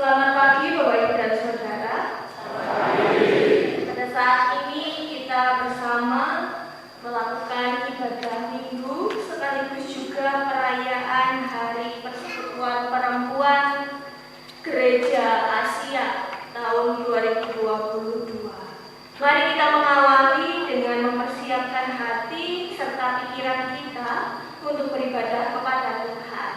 Selamat pagi Bapak Ibu dan Saudara. Pada saat ini kita bersama melakukan ibadah minggu sekaligus juga perayaan Hari Persekutuan Perempuan Gereja Asia tahun 2022. Mari kita mengawali dengan mempersiapkan hati serta pikiran kita untuk beribadah kepada Tuhan.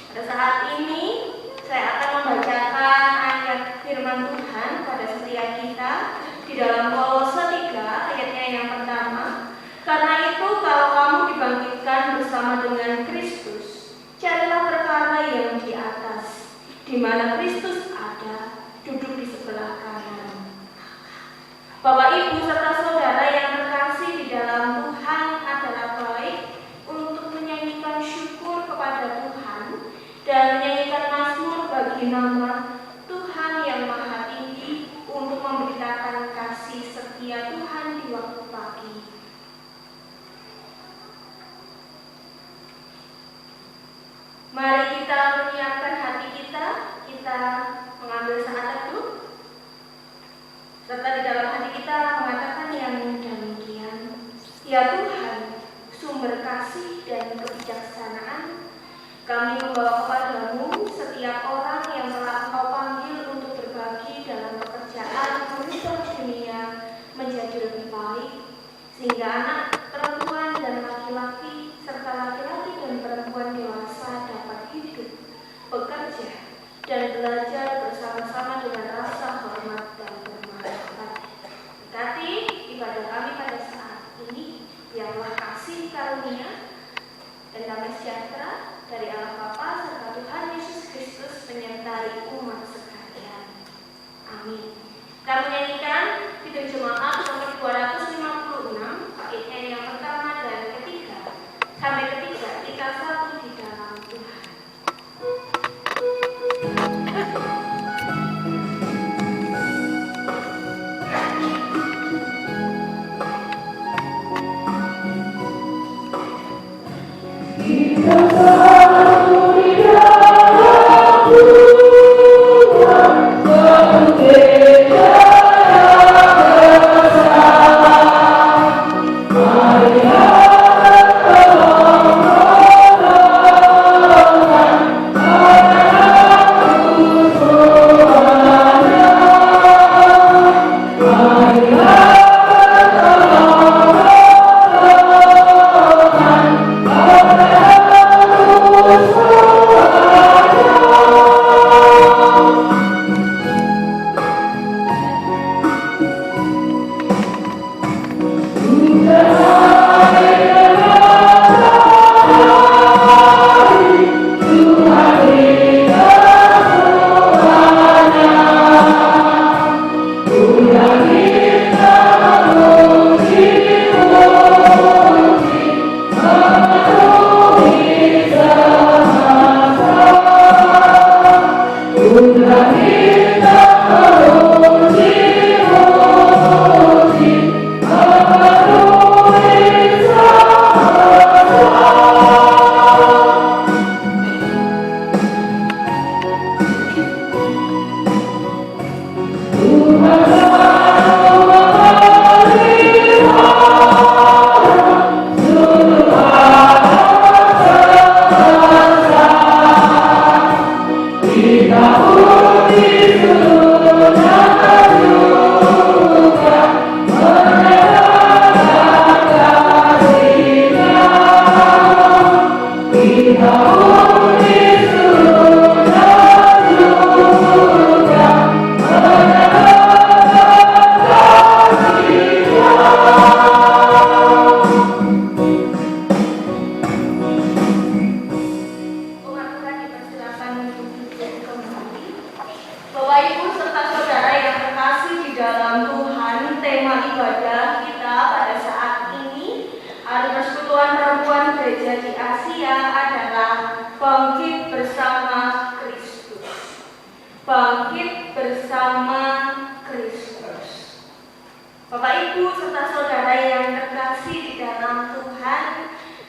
Pada saat ini saya akan membacakan ayat firman Tuhan pada setiap kita di dalam Kolose 3 ayatnya yang pertama. Karena itu kalau kamu dibangkitkan bersama dengan Kristus, carilah perkara yang di atas, di mana Kristus ada, duduk di sebelah kanan. Bapak Ibu serta saudara yang terkasih di dalam Tuhan, adalah baik untuk menyanyikan syukur kepada Tuhan dan menyanyikan mazmur bagi nama Tuhan yang Maha Tinggi untuk memberitakan kasih setia Tuhan di waktu pagi. Mari kita menyiapkan hati kita mengambil saat teduh, serta di dalam hati kita mengatakan yang demikian. Ya Tuhan, sumber kasih dan kebijaksanaan, kami membawa kepadamu setiap orang yang telah Engkau panggil untuk berbagi dalam pekerjaan mengubah dunia menjadi lebih baik, sehingga anak, perempuan, dan laki-laki, serta laki-laki dan perempuan dewasa dapat hidup, bekerja, dan belajar bersama-sama dengan rasa hormat dan bermartabat. Berkati ibadah kami pada saat ini, biarlah kasih karunia dan damai sejahtera dari Allah Bapa serta Tuhan Yesus Kristus menyertai umat sekalian. Amin. Kita menyanyikan Kidung Jemaat nomor 256 baitnya yang pertama dan ketiga sampai ketiga, kita satu di dalam Tuhan.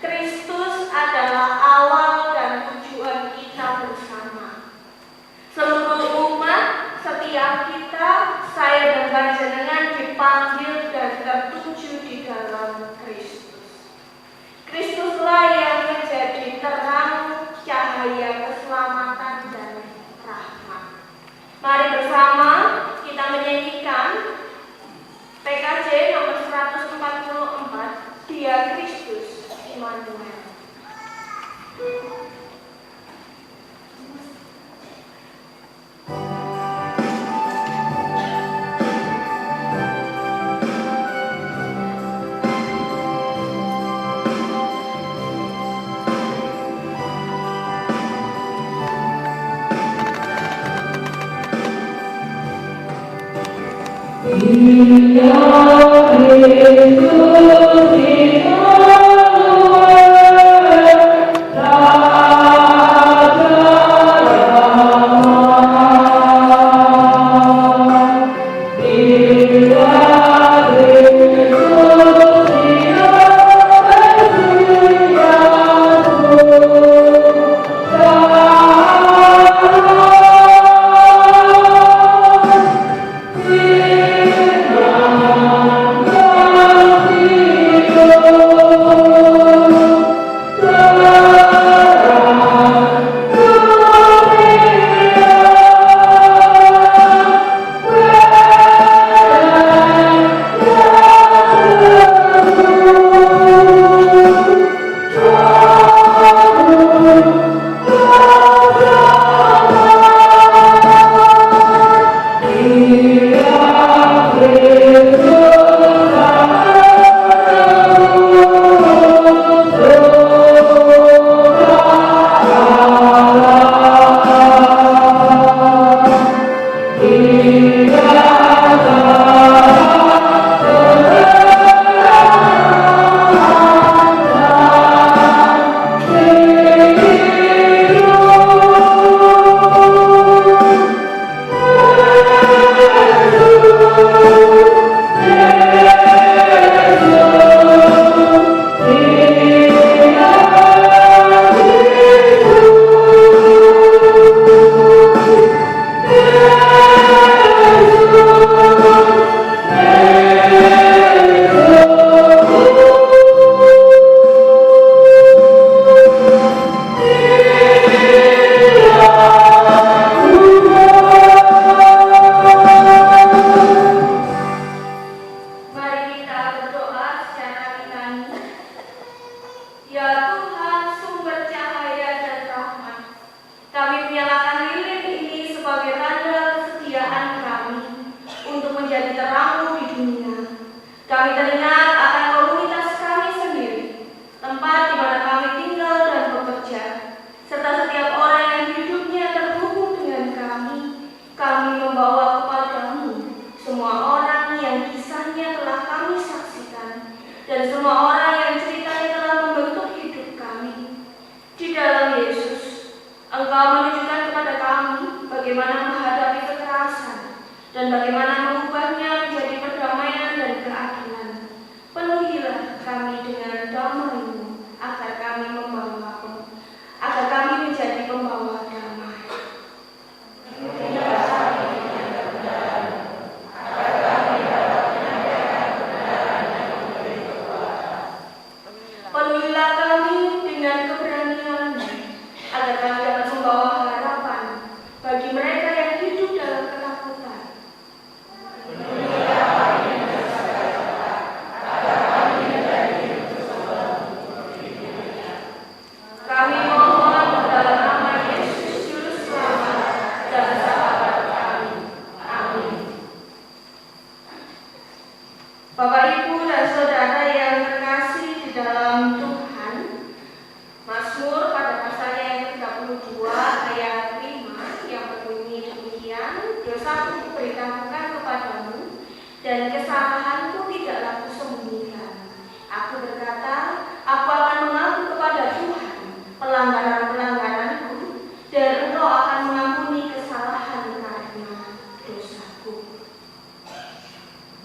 Kristus adalah awal dan tujuan kita bersama. Seluruh setiap kita, saya dan panjenengan dipanggil dan tertuju di dalam Kristus. Kristuslah yang menjadi terang, cahaya keselamatan dan rahmat. Mari bersama kita menyanyikan PKJ nomor 144, Dia Kristus Immanuel.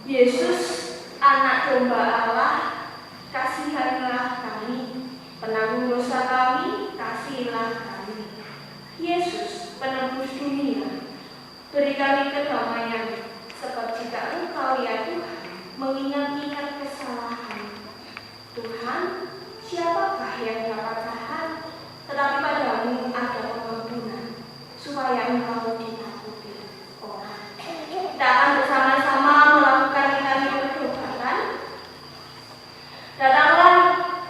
Yesus, anak domba Allah, kasihanlah kami. Penanggung dosa kami, kasihilah kami. Yesus, penebus dunia, Beri kami kedamaian, sebab jika Engkau ya Tuhan mengingat-ingat kesalahan, Tuhan, siapakah yang dapat tahan? Tetapi padamu ada pengampunan, supaya Engkau ditakuti orang. Kita akan bersama-sama melakukan ikatan pertobatan. Datanglah,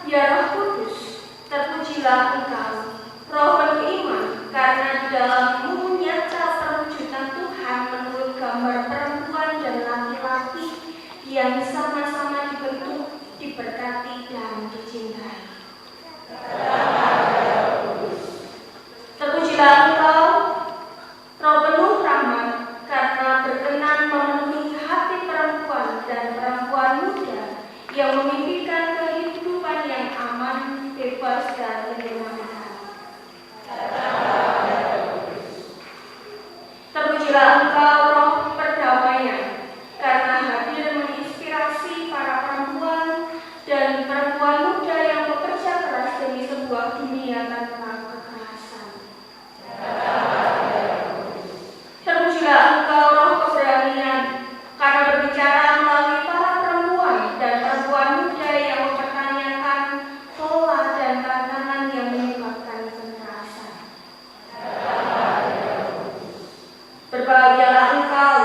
ya Roh Kudus, terpujilah Engkau, Roh penuh iman, karena di dalammu nyata perwujudan Tuhan menurut gambar perempuan dan laki-laki yang sama-sama dibentuk, diberkati, dan dicintai. Terpujilah Engkau, Roh penuh rahmat, karena berkenan memenuhi hati perempuan dan perempuan muda yang memimpikan kehidupan yang aman, bebas, dan menyenangkan. Terpujilah Engkau, Roh perdamaian, karena hadir menginspirasi para perempuan dan perempuan muda yang bekerja keras demi sebuah dunia tanpa kekerasan. Terpujilah Engkau, Roh keberanian, karena berbicara melalui para perempuan dan perempuan muda yang mempertanyakan pola dan tantangan yang menyebabkan kekerasan. Berbahagialah Engkau,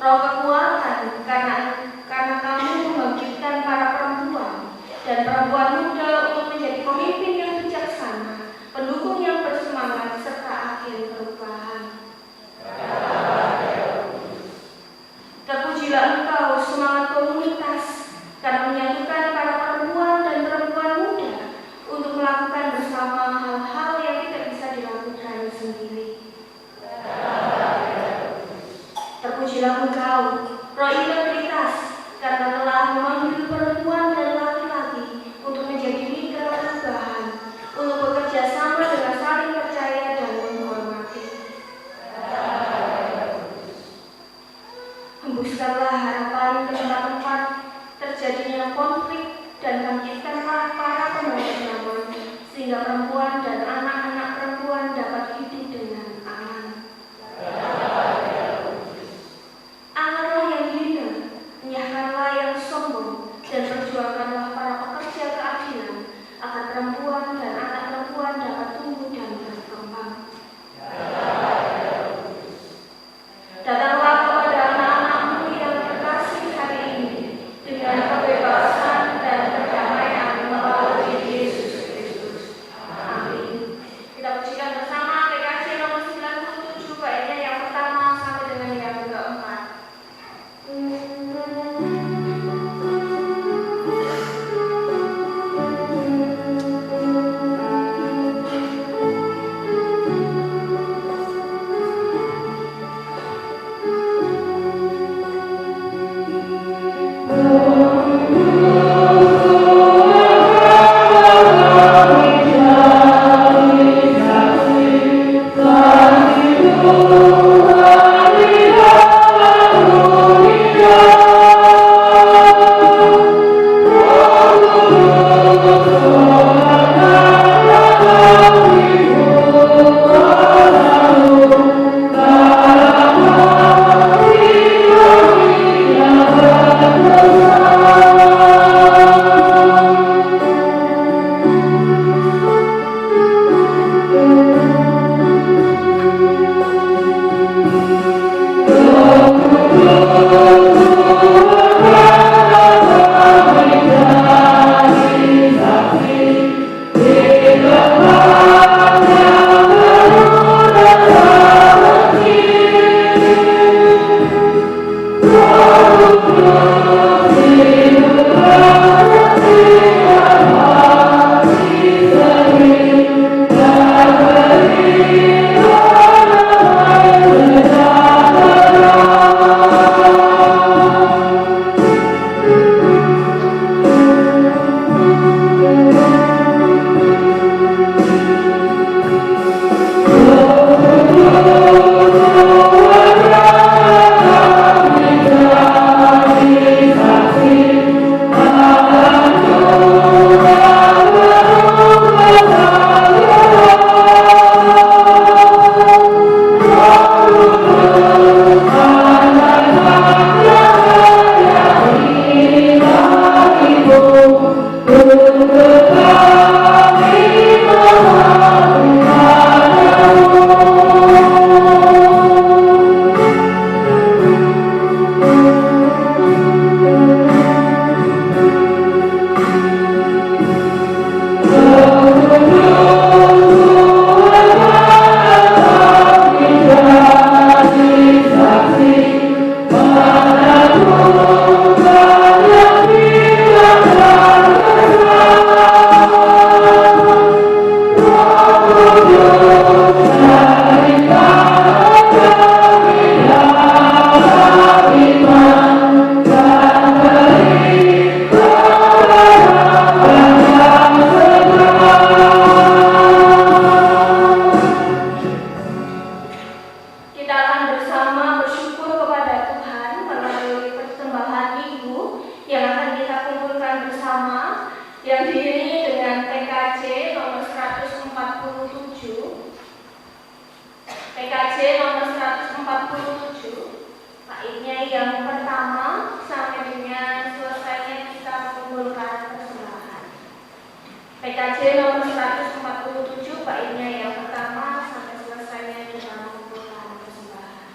Roh kekuatan, karena kamu membangkitkan para perempuan dan perempuan muda untuk menjadi pemimpin yang bijaksana, pendukung yang bersemangat, serta agen perubahan. Terpujilah Engkau, semangat komunitas, karena menyatukan para perempuan dan perempuan muda untuk melakukan bersama hal-hal yang tidak bisa dilakukan sendiri. Terpujilah Engkau, Roh integritas, karena telah memanggil perempuan dan laki-laki untuk menjadi mitra perubahan, untuk bekerja sama dengan saling percaya dan menghormati. Hembuskanlah harapan ke tempat-tempat terjadinya konflik dan bangkitkanlah para pembawa zaman, sehingga perempuan dan anak-anak perempuan dapat hidup dengan aman. Angkatlah yang hina, enyahkanlah yang sombong, dan perjuangkanlah para pekerja keadilan, agar perempuan dan anak perempuan dapat tumbuh dan berkembang. Datanglah kepada anak-anakmu yang terkasih hari ini, dengan kebebasan dan kedamaian melalui Yesus Kristus. Amin. Kita pujikan bersama PKJ nomor 97, baiknya yang pertama sampai dengan yang keempat. Oh bersama bersyukur kepada Tuhan melalui persembahan minggu yang akan kita kumpulkan bersama, yang diiringi dengan PKJ nomor 147. PKJ nomor 147, baiknya yang pertama sampai dengan selesainya kita mengumpulkan persembahan. PKJ nomor 147, baiknya yang pertama sampai selesainya kita mengumpulkan persembahan.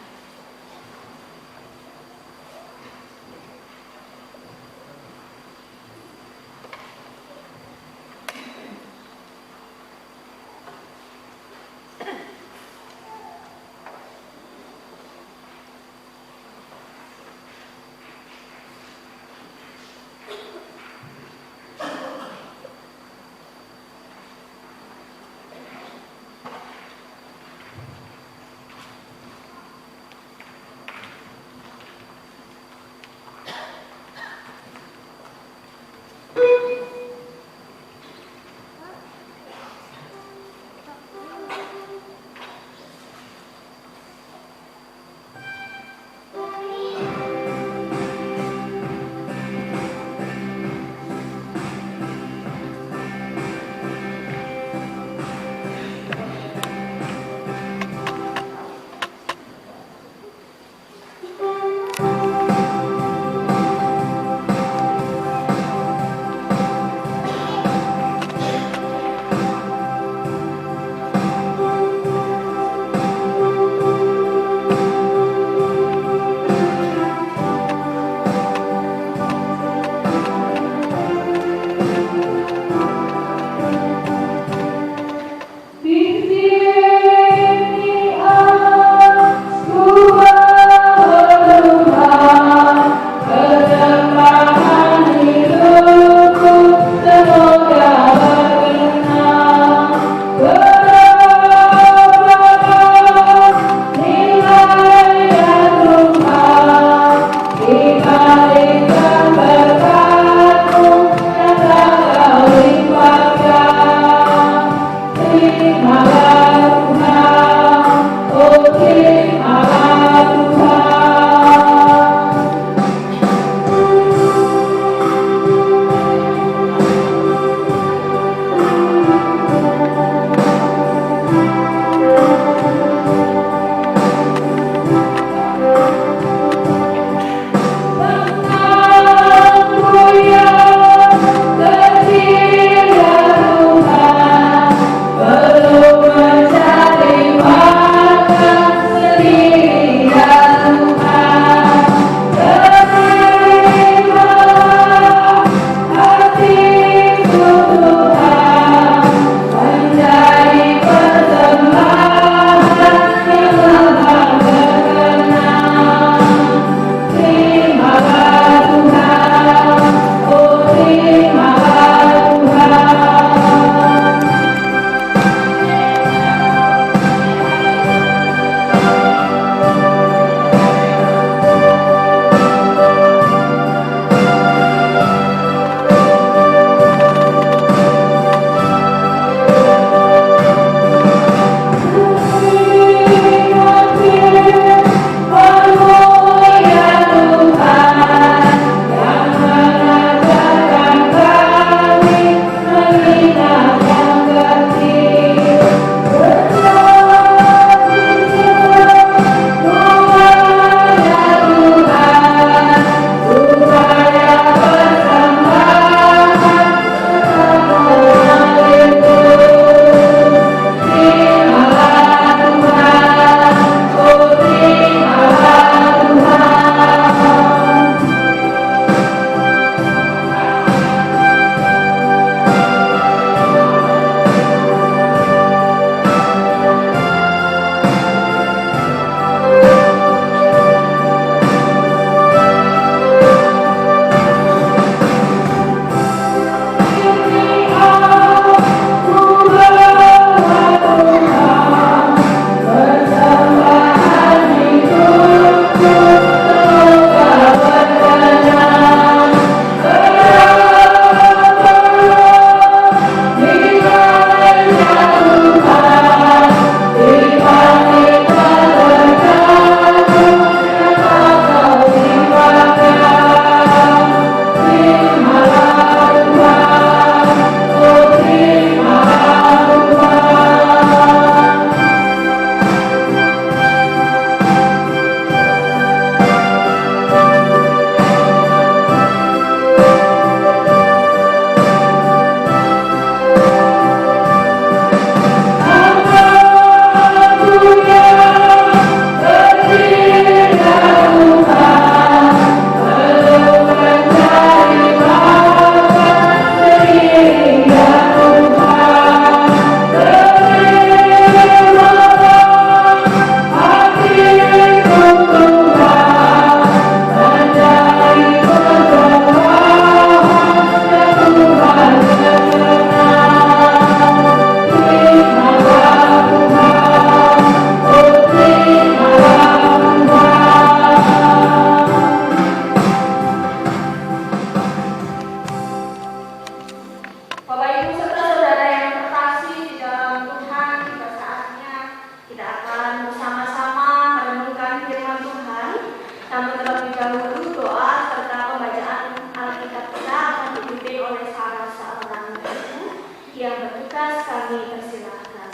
Namun terlebih dahulu doa serta pembacaan Alkitab kita akan dipimpin oleh salah seorang ibu yang bertugas. Kami persilahkan.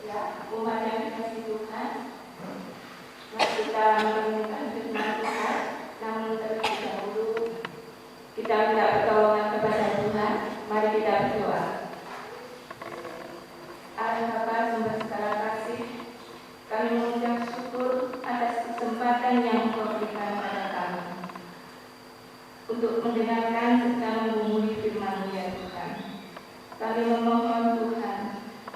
Ya, umat yang dikasihi Tuhan, mari kita merenungkan firman Tuhan. Namun terlebih dahulu kita minta pertolongan kepada Tuhan. Mari kita berdoa. Allah Bapa sumber segala kasih, kami mengucap syukur atas kesempatan yang Engkau berikan pada kami untuk mendengarkan serta menggumuli firman-Mu ya Tuhan. Kami memohon Tuhan,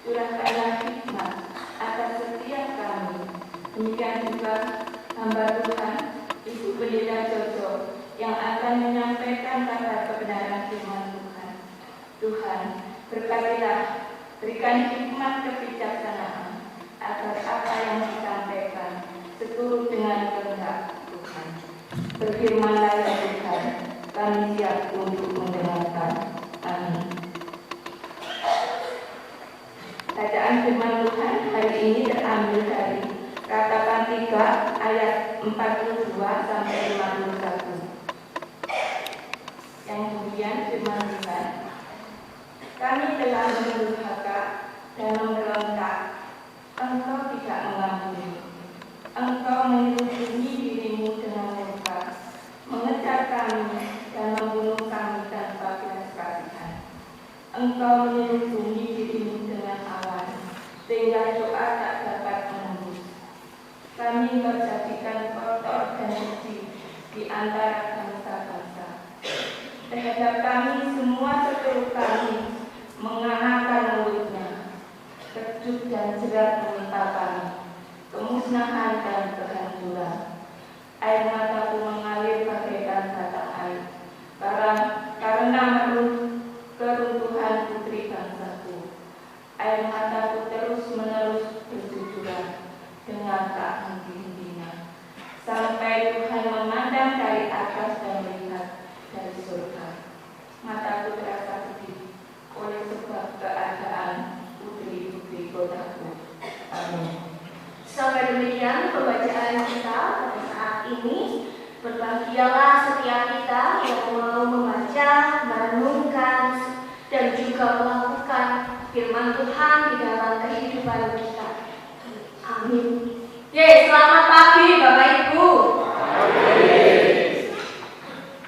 curahkanlah hikmat atas setiap kami. Demikian juga hamba Tuhan, Ibu Pendeta Jojo, yang akan menyampaikan kabar kebenaran firman Tuhan. Tuhan, berkatilah, berikan hikmat kebijaksanaan agar apa yang disampaikan seturut dengan kehendak Tuhan. Berfirmanlah ya Tuhan, kami siap untuk mendengarkan. Amin. Bacaan firman Tuhan hari ini terambil dari Katakan 3 ayat 42 sampai 51. Yang kemudian firman Tuhan, kami telah mendurhaka dan memberontak, Engkau tidak mengampuni. Engkau menyelubungi dirimu dengan murka, mengejar kami dan membunuh kami tanpa belas kasihan. Engkau menyelubungi dirimu dengan awan, sehingga doa tak dapat menembus. Kami Engkau jadikan kotor dan keji di antara bangsa-bangsa. Terhadap kami semua seluruh kami menganakan mulutnya. Kejut dan jerat menimpa kami, kemusnahan dan kehancuran. Air mataku mengalir bagaikan batang air, karena keruntuhan putri bangsaku. Air mataku terus-menerus bercucuran dengan tak henti-hentinya, sampai Tuhan memandang dari atas dan melihat dari surga. Mataku terasa pedih oleh sebab keadaan putri-putri kotaku. Amin. Sampai demikian pembacaan kita pada saat ini. Berbahagialah setiap kita yang mau membaca, merenungkan, dan juga melakukan firman Tuhan di dalam kehidupan kita. Amin. Selamat pagi Bapak Ibu.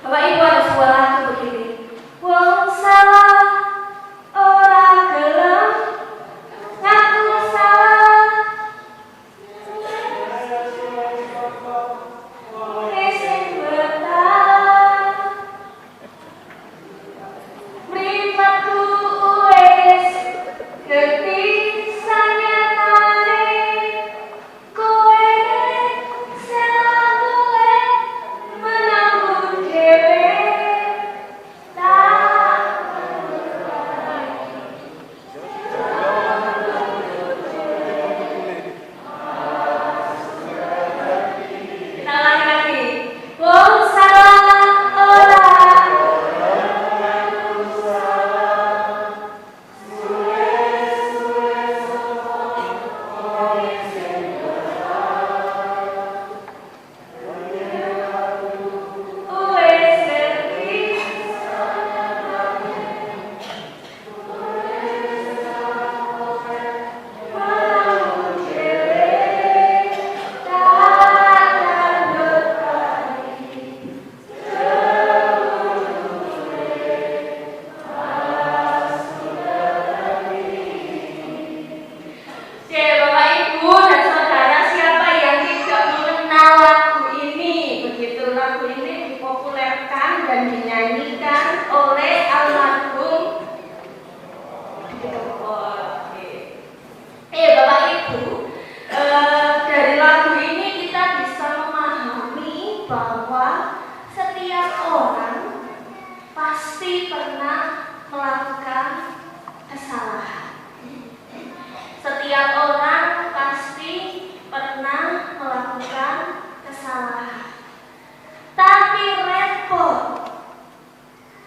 Bapak Ibu ada sebuah lagu begini. Wong salah ora gelem ngaku salah. Kesing bertahan mripatku wis ngerti sanyatane. Kowe selalu menanggung dhewe.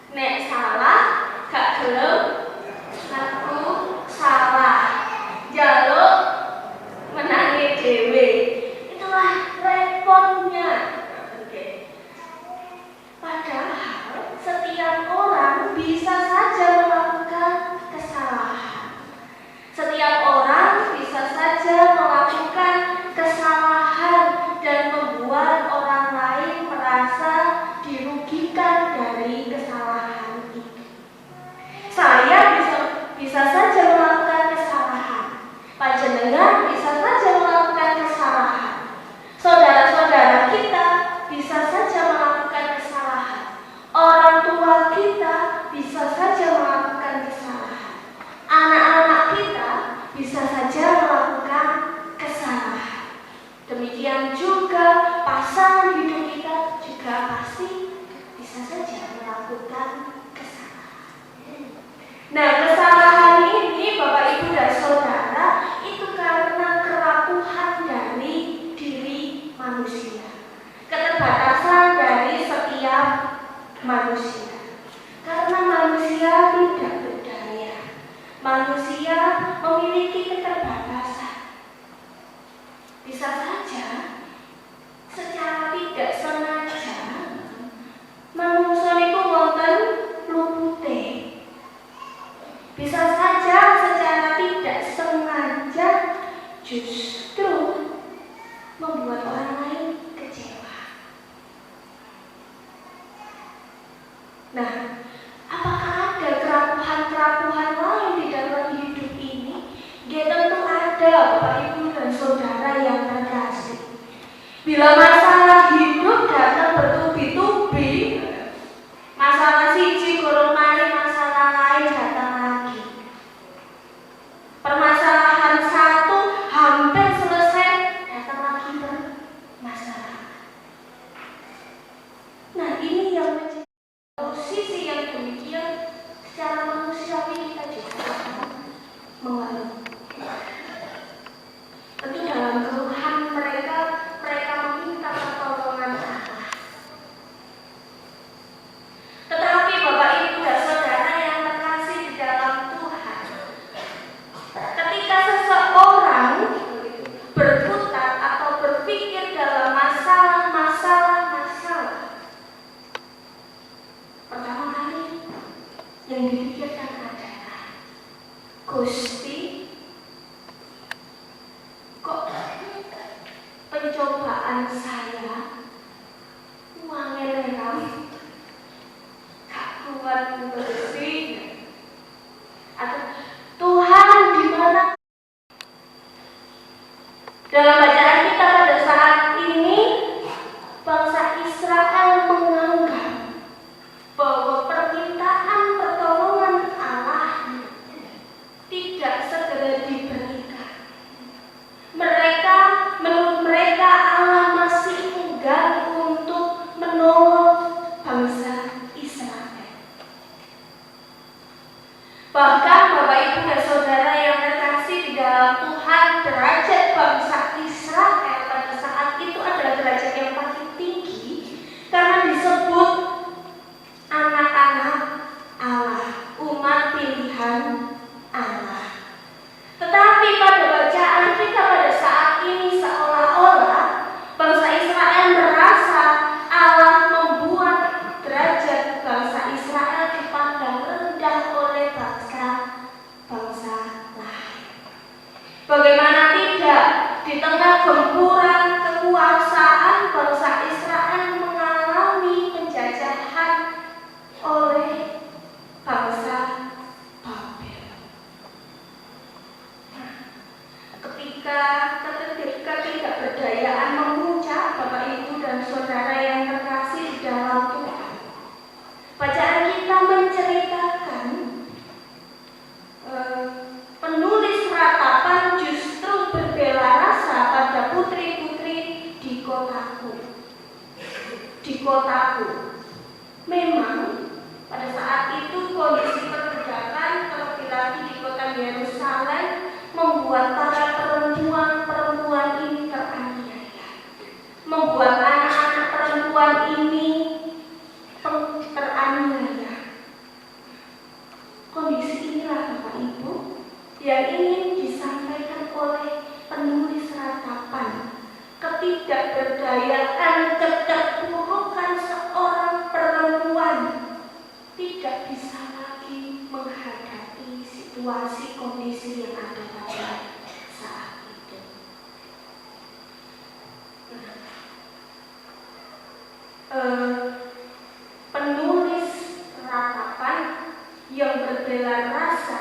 Nek salah gak gelem ngaku manusia. Karena manusia tidak berdaya. Manusia memiliki keterbatasan. Bisa saja secara tidak sengaja manusia itu wonten lupute. Bisa saja secara tidak sengaja justru membuat orang lain kecewa. Nah, apakah ada kerapuhan-kerapuhan lain di dalam hidup ini? Ya tentu ada, Bapak Ibu dan Saudara yang terkasih. Bila masalah hidup datang bertubi-tubi, masalah siji kurun malih masalah lain datang lagi. Permasalahan satu hampir selesai, datang lagi bermasalah. Nah, ini yang menjadi posisi yang demikian secara manusiawi kita juga mengalami. Tentu dalam keluhan mereka meminta pertolongan Allah. Tetapi Bapak Ibu dan Saudara yang terkasih di dalam Tuhan, ketika seseorang berputar atau berpikir dalam masalah, pertama kali yang dipikirkan adalah Gusti, kok pencobaan saya wangel gak kuat bersih, atau Tuhan di mana? Dalam bacaan kita pada saat ini, bangsa Israel menganggap bahwa permintaan pertolongan Allah tidak segera diberikan. Menurut mereka Allah masih enggan untuk menolong bangsa Israel. Bahkan Bapak Ibu dan Saudara yang terkasih di dalam Tuhan, derajat bangsa Israel pada saat itu adalah derajat yang paling tinggi karena disebut anak-anak Allah, umat pilihan Allah. Tetapi pada bacaan kita pada saat ini seolah-olah bangsa Israel merasa Allah membuat derajat bangsa Israel dipandang rendah oleh bangsa lain. Bagaimana tidak, di tengah gempuran kekuasaan bangsa Israel mengalami penjajahan oleh bangsa Babel. Ketika ketidakberdayaan memuncak, Bapak Ibu dan Saudara yang terkasih di dalam Tuhan, bacaan kita menceritakan penulis ratapan justru berbela rasa pada putri-putri di kotaku. Memang pada saat itu kondisi perbudakan terlebih-lagi di kota Yerusalem membuat para perempuan ini teraniaya, membuat anak-anak perempuan ini teraniaya. Kondisi inilah Bapak Ibu yang ingin disampaikan oleh penulis ratapan. Ketidakberdayaan, keterpurukan seorang perempuan tidak bisa lagi menghadapi situasi kondisi yang ada pada saat itu. Penulis ratapan yang berbela rasa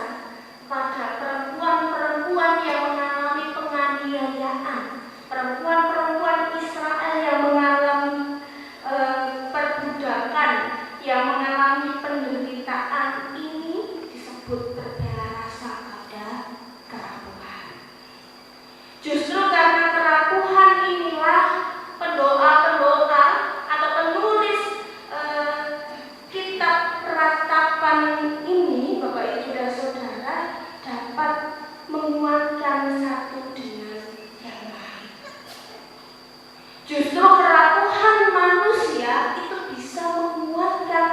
pada perempuan-perempuan yang mengalami penganiayaan, perempuan-perempuan Israel yang mengalami perbudakan, yang mengalami penderitaan, ini disebut berbela rasa pada kerapuhan. Justru karena kerapuhan inilah pendoa-pendoa atau penulis kitab ratapan ini, Bapak Ibu dan Saudara, dapat menguatkan satu dengan yang lain. Justru kerapuhan manusia itu bisa menguatkan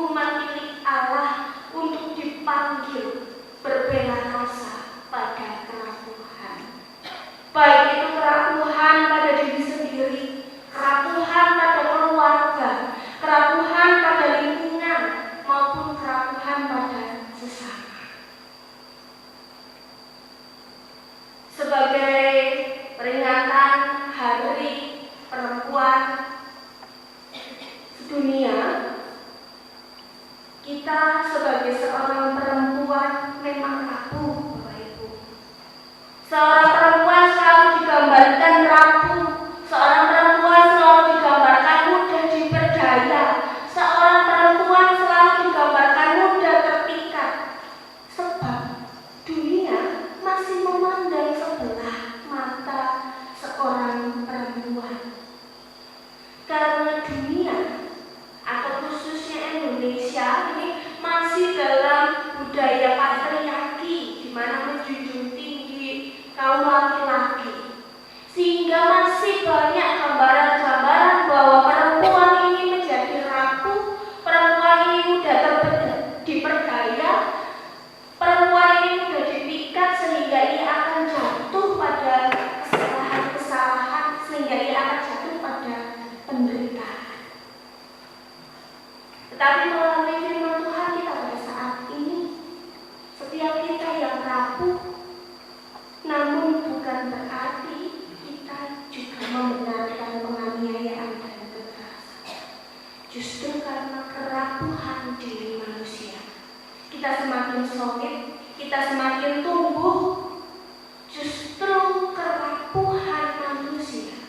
umat milik Allah untuk dipanggil berbela rasa pada kerapuhan. Baik itu kerapuhan pada diri sendiri, kerapuhan pada keluarga, kerapuhan pada lingkungan, maupun kerapuhan pada sesama. Sebagai peringatan Hari Perempuan Sedunia, kita sebagai seorang perempuan memang rapuh, Bapak Ibu. Seorang perempuan selalu digambarkan rapuh, seorang perempuan selalu digambarkan mudah diperdaya, seorang perempuan selalu digambarkan mudah terpikat. Sebab dunia masih memandang sebelah mata seorang perempuan. Karena dunia atau khususnya Indonesia ini masih dalam budaya patriarki, di mana menjunjung tinggi kaum laki-laki, sehingga masih banyak gambaran-gambaran bahwa perempuan ini menjadi rapuh, perempuan ini mudah diperdaya, perempuan ini mudah dipikat sehingga ia akan jatuh pada kesalahan-kesalahan, sehingga ia akan jatuh pada penderitaan. Tetapi melalui firman Tuhan kita pada saat ini, setiap kita yang rapuh, namun bukan berarti kita juga membenarkan penganiayaan dan kekerasan. Justru karena kerapuhan diri manusia, kita semakin solid, kita semakin tumbuh. Justru kerapuhan manusia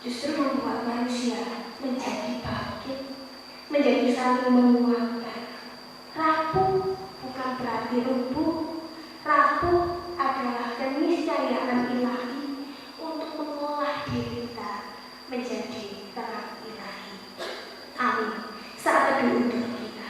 justru membuat manusia menjadi bangkit, menjadi saling menguatkan. Rapuh bukan berarti lumpuh. Rapuh adalah keniscayaan ilahi untuk mengolah diri kita menjadi terang ilahi. Amin. Saat teduh untuk kita.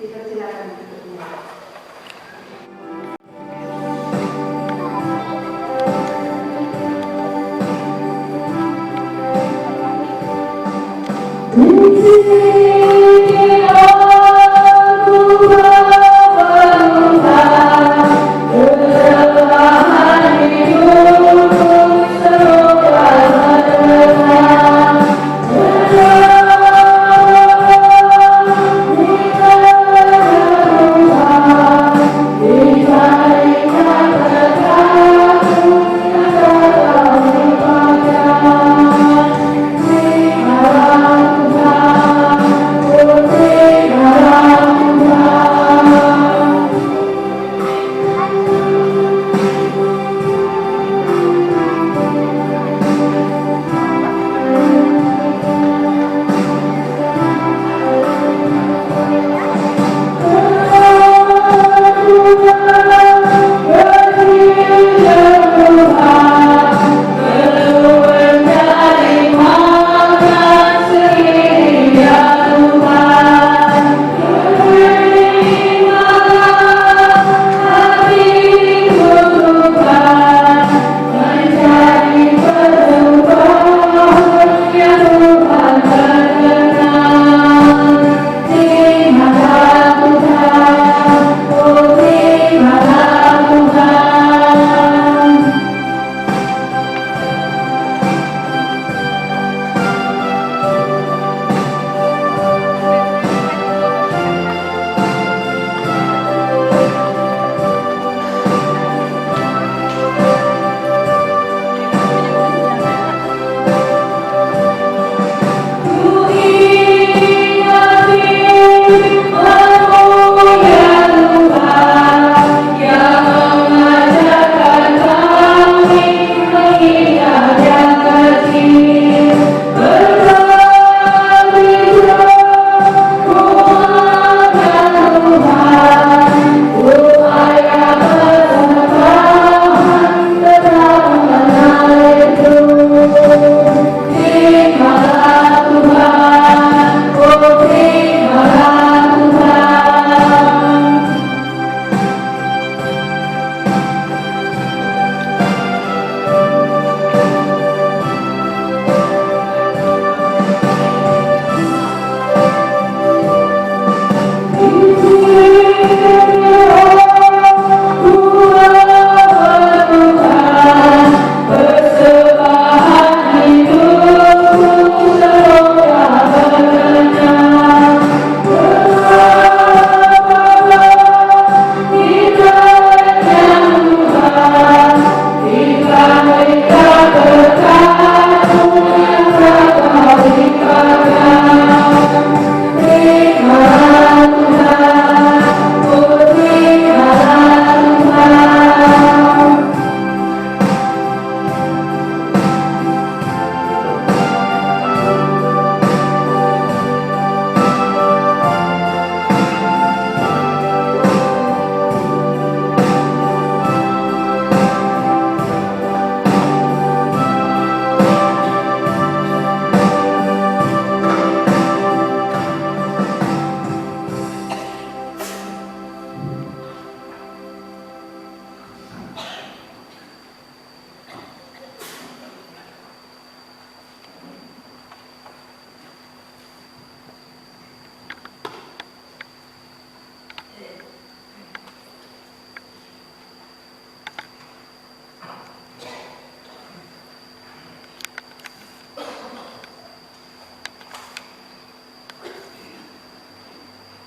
Dipersilakan berikutnya.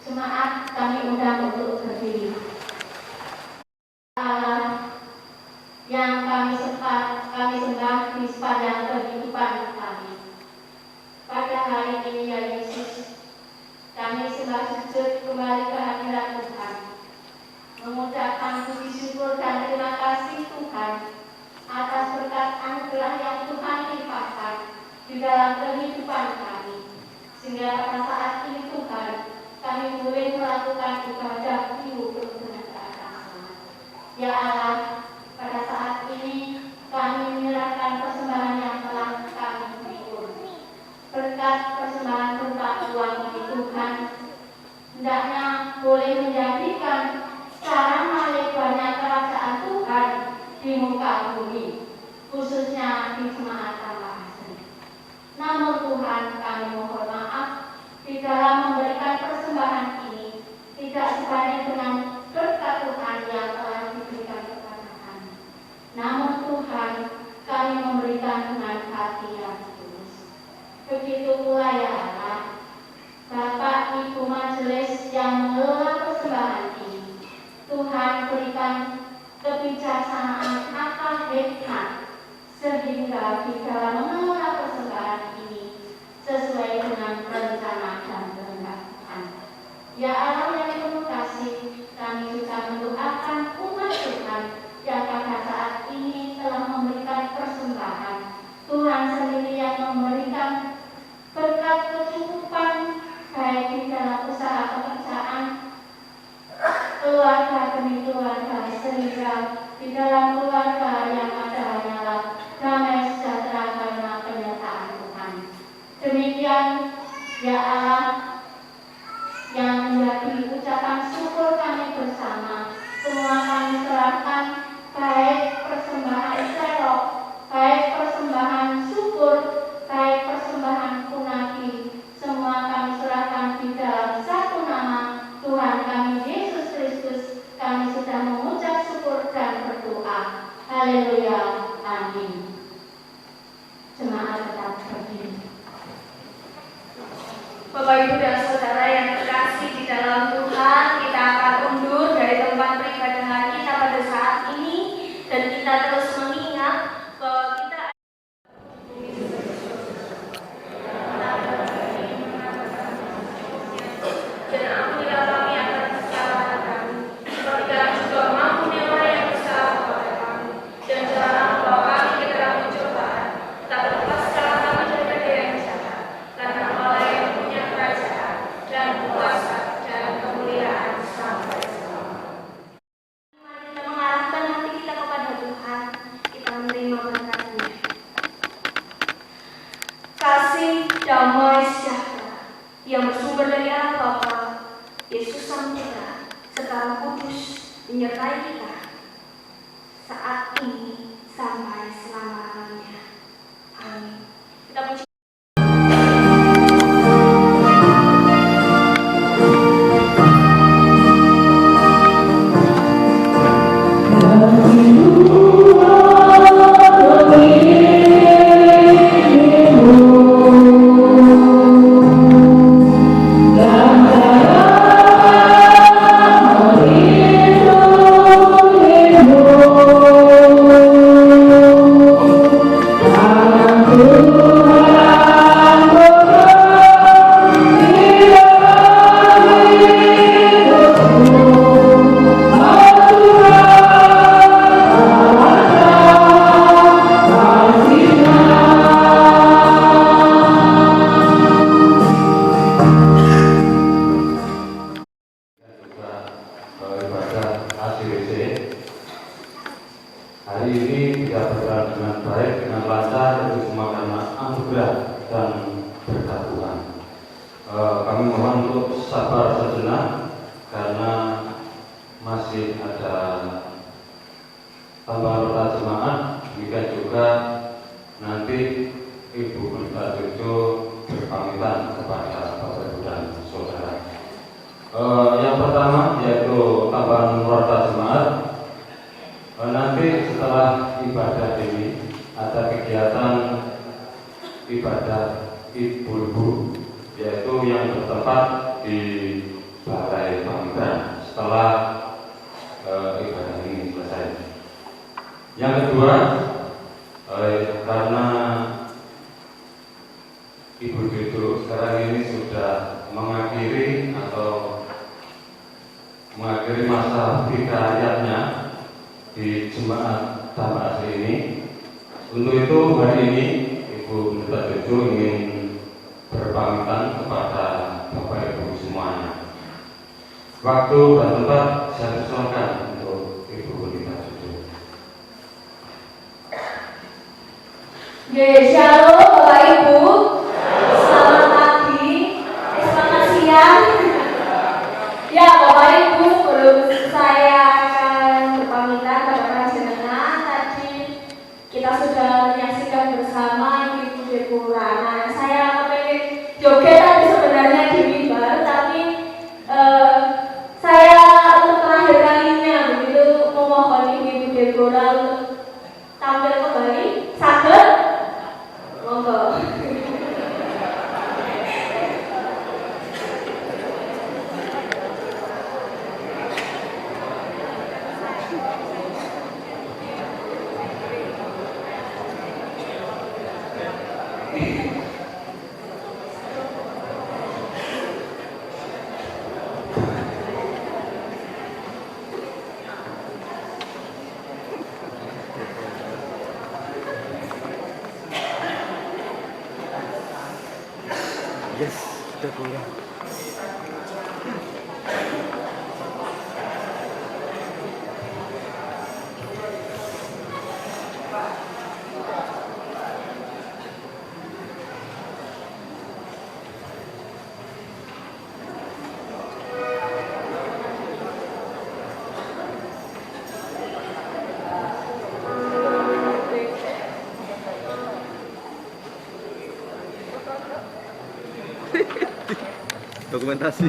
Jemaat kami undang untuk berdiri. Allah yang kami sembah di sepanjang kehidupan kami. Pada hari ini ya Yesus, kami sembah sujud kembali ke hadirat Tuhan, mengucapkan puji syukur dan terima kasih Tuhan atas berkat anugerah yang Tuhan limpahkan di dalam kehidupan kami, sehingga pada saat ini Tuhan kami boleh melakukan ibadah minggu berkenan. Ya Allah, pada saat ini kami menyerahkan persembahan yang telah kami berikan. Berkat persembahan berupa uang ini Tuhan, hendaknya boleh menjadikan cara melebarnya kerajaan Tuhan di muka bumi, khususnya di jemaat tambah asli. Namun Tuhan, kami mohon maaf di dalam memberikan persembahan ini tidak sebanding dengan berkat Tuhan yang telah diberikan kepada kami. Namun Tuhan, kami memberikan dengan hati yang tulus. Begitu pula ya Allah, Bapak Ibu Majelis yang mengelola persembahan ini, Tuhan berikan kebijaksanaan akal hikmat sehingga di dalam mengelola persembahan ini sesuai dengan rencana dan kehendak Tuhan. Ya Allah yang penuh kasih, kami juga mendoakan umat Tuhan yang pada saat ini telah memberikan persembahan. Tuhan sendiri yang memberikan berkat kecukupan baik di dalam usaha pekerjaan, keluarga demi keluarga, sehingga di dalam keluarga yang ada hanyalah damai sejahtera karena penyertaan Tuhan. Demikian ya Allah yang menjadi ucapan syukur kami bersama, semua kami serahkan, baik persembahan serok, baik persembahan syukur, baik persembahan punagi, semua kami serahkan di dalam satu nama Tuhan kami Yesus Kristus. Kami sudah mengucap syukur dan berdoa. Haleluya, amin. Jemaat tetap berdiri. Bapak Ibu dan Saudara yang terkasih di dalam Tuhan, kita akan undur dari tempat peribadahan kita pada saat ini dan kita terus mengingat bahwa kita dan ampunilah kami atas kesalahan kami, seperti kami juga mengampuni orang yang bersalah kepada kami, dan janganlah membawa kami ke dalam pencobaan, tapi lepaskanlah kami daripada yang jahat, karena Allah yang punya kerajaan dan kuasa dan kemuliaan sampai selamanya. Mari kita mengarahkan hati kita kepada Tuhan, kita menerima berkat-Nya. Kasih damai sejahtera yang bersumber dari Allah Bapa, Yesus Sang Putra, serta Roh Kudus menyertai kita saat ini sampai selama-lamanya. Amin. Kita puji. Hari ini tidak berjalan dengan baik, dengan lancar, itu semua karena anugerah dan berkat Tuhan. Kami mohon untuk sabar sejenak karena masih ada tambahan peserta jemaat. Demikian juga nanti Ibu Pendeta Jojo berpamitan kepada Bapak Ibu dan Saudara. Yang pertama yaitu tambahan peserta jemaat. Nanti setelah ibadah ini ada kegiatan ibadah ibu-ibu, yaitu yang bertempat di Balai Pamitan setelah ibadah ini selesai. Yang kedua, karena Ibu Jojo sekarang ini sudah mengakhiri masa vikariatnya di jemaat tambah asli ini. Untuk itu hari ini Ibu Pendeta Jojo ingin berpamitan kepada Bapak Ibu semuanya. Waktu dan tempat saya persilakan untuk Ibu Pendeta Jojo. Shalom Bapak Ibu. Selamat pagi. Selamat siang. Ya Bapak Dokumentasi.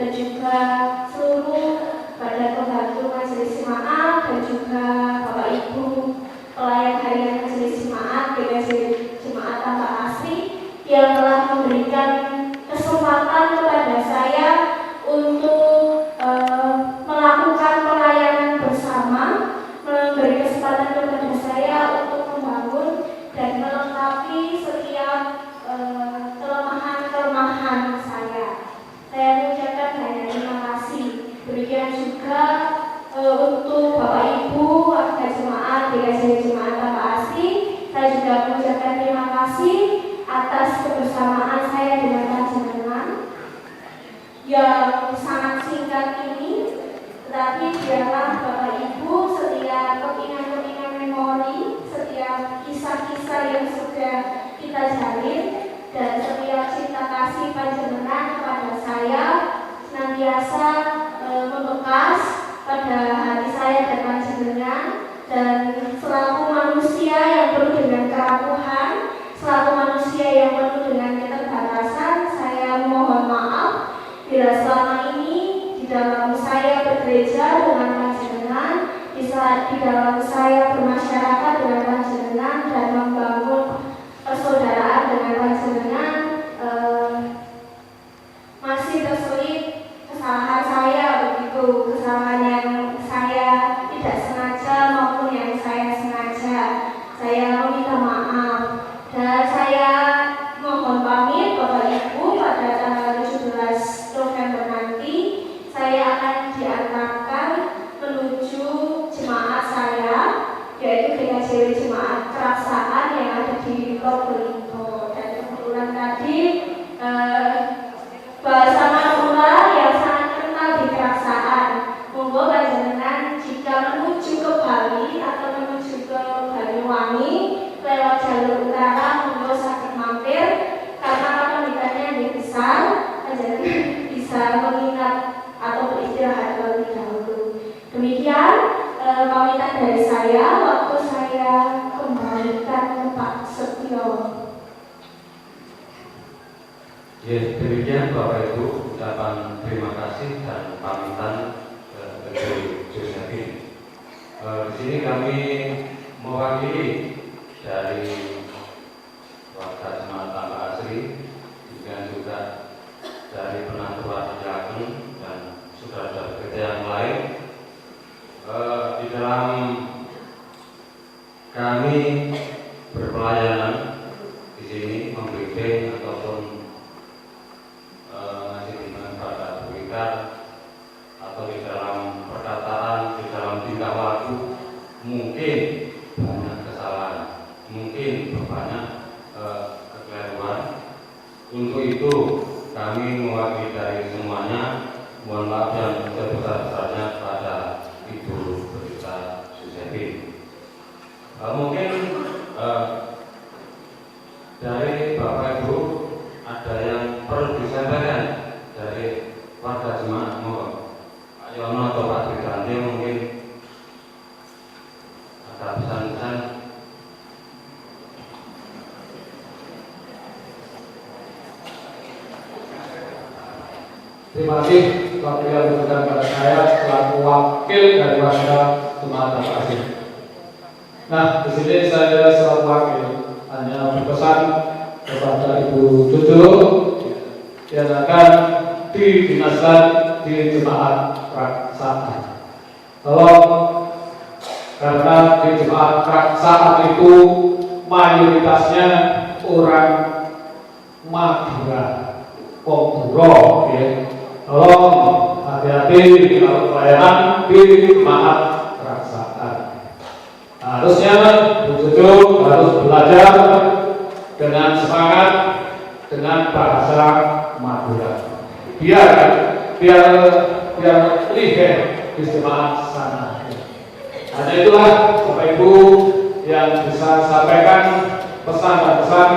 dan juga seluruh badan pembantu Majelis Demikian juga untuk Bapak Ibu, warga jemaat, DKJ Jemaat Tanpa Asli, saya juga mengucapkan terima kasih atas kebersamaan saya dengan panjenengan yang sangat singkat ini, tetapi biarlah Bapak Ibu setiap kepingan-kepingan memori, setiap kisah-kisah yang sudah kita jalin, dan setiap cinta kasih panjenengan kepada saya senantiasa membekas pada hati saya dan panjenengan, dan selaku manusia yang penuh dengan kerapuhan, selaku manusia yang penuh dengan keterbatasan, saya mohon maaf bila selama ini di dalam saya bergereja dengan panjenengan, di dalam saya bermasyarakat dengan panjenengan dan membangun persaudaraan dengan panjenengan, masih terselip kesalahan saya, begitu kesalahan yang saya tidak sengaja maupun yang saya sengaja. Saya meminta maaf dan saya mohon pamit Bapak Ibu, pada tanggal 17 November nanti saya akan diantarkan menuju jemaat saya, yaitu DKJ Jemaat Keraksaan yang ada di Probolinggo. Dan kebetulan tadi bahasa Madura yang sangat kental di Keraksaan. Monggo panjenengan jika menuju ke Bali atau menuju ke Banyuwangi lewat jalur utara, monggo sakit mampir karena pamitiannya yang besar, panjenengan bisa menginap atau beristirahat terlebih dahulu. Demikian pamitan dari saya, waktu saya kembalikan ke Pak Setio. Ya, demikian Bapak Ibu ucapan terima kasih dan pamitan dari Josephine. Di sini kami mewakili dari warga Jemaat Tanpa Asli, dan juga dari Penatua Diaken dan saudara-saudara kita yang lain. Di dalam kami berpelayanan di sini membriefing ataupun ngasih bimbingan pada berita atau di dalam perkataan, di dalam tingkah laku mungkin banyak kesalahan, mungkin banyak kekeliruan. Untuk itu kami mewakili dari semuanya mohon maaf yang sebesar-besarnya pada Ibu Berita Susevi. Mungkin dari Bapak Ibu ada yang perlu disampaikan dari warga jemaat, Pak Yono atau Pak Triganti, mungkin ada pesan-pesan. Terima kasih waktu yang diberikan pada saya selaku wakil dari warga Jemaat Tanpa Asli. Nah, di sini saya selaku wakil hanya berpesan kepada Ibu Cucu yang akan didinaskan di Jemaat Keraksaan. Tolong, karena di Jemaat Keraksaan itu mayoritasnya orang Madura, Kompuro, ya. Tolong hati-hati kalau pelayanan di Jemaat Keraksaan. Harusnya Bu Cucu harus belajar dengan semangat, dengan bahasa Madura. Biar lihat di jemaat sana. Hanya itulah Bapak Ibu yang bisa sampaikan pesan dan pesan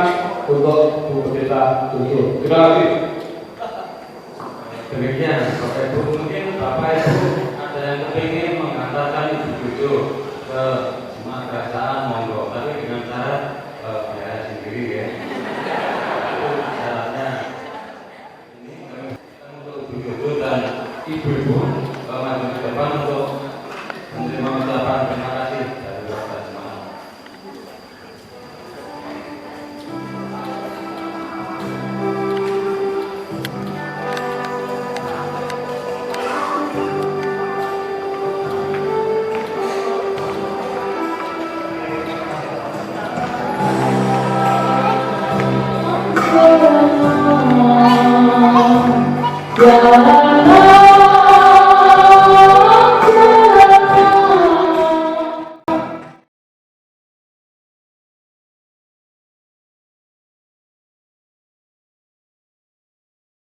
untuk Bu Pendeta Cucu. Terima kasih. Demikian Bapak Ibu, mungkin Bapak Ibu ada yang kepingin mengantarkan Ibu Cucu ke Jemaat Keraksaan, monggo, tapi dengan cara biaya sendiri ya. Itu syaratnya. Ini untuk Ibu Cucu dan Ibu-ibu maju ke depan untuk menerima ucapan terima kasih dari warga jemaat. Ya